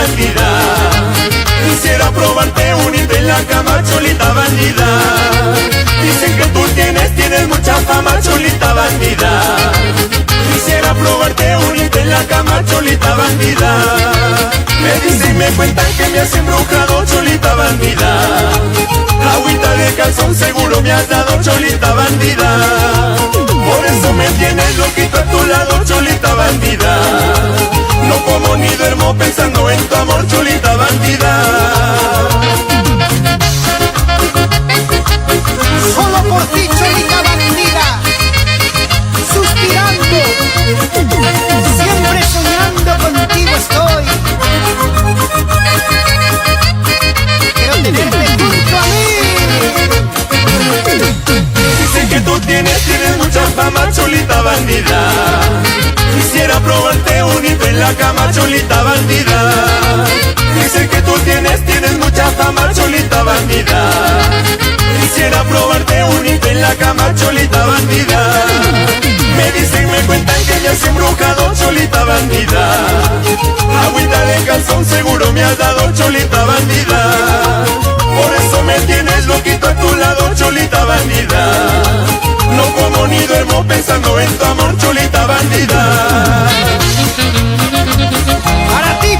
bandida. Quisiera probarte, unirte en la cama, cholita bandida. Dicen que tú tienes mucha fama, cholita bandida. Quisiera probarte, unirte en la cama, cholita bandida. Me dicen, me cuentan que me has embrujado, cholita bandida. Agüita de calzón seguro me has dado, cholita bandida. Por eso me tienes loquito a tu lado, cholita bandida. No como ni duermo pensando en tu amor, cholita bandida. Solo por ti, cholita bandida, suspirando, siempre soñando contigo estoy. Quiero tenerte junto a mí. Dicen que tú tienes mucha fama, cholita bandida. Quisiera probarte, unirte en la cama, cholita bandida. Dicen que tú tienes mucha fama, cholita bandida. Quisiera probarte, unirte en la cama, cholita bandida. Me dicen, me cuentan que me has embrujado, cholita bandida. Agüita de calzón seguro me has dado, cholita bandida. Por eso me tienes loquito a tu lado, cholita bandida. No como ni duermo pensando en tu amor, cholita bandida. Para ti,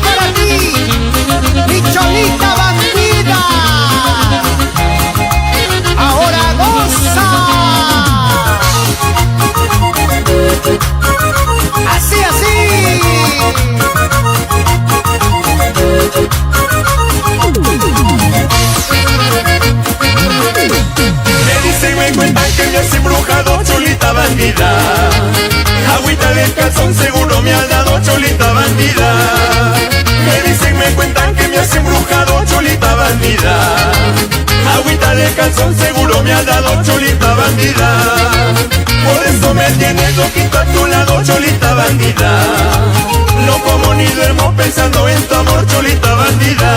mi cholita bandida. Ahora goza. Así, así. Me dicen, me cuentan que me has embrujado, cholita bandida. Agüita de calzón seguro me has dado, cholita bandida. Me dicen, me cuentan que me has embrujado, cholita bandida. Agüita de calzón seguro me has dado, cholita bandida. Por eso me tienes loquito a tu lado, cholita bandida. No como ni duermo pensando en tu amor, cholita bandida.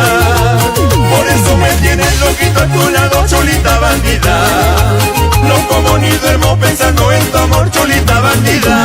Por eso me tienes loquito a tu lado, cholita bandida. No como ni duermo pensando en tu amor, cholita bandida.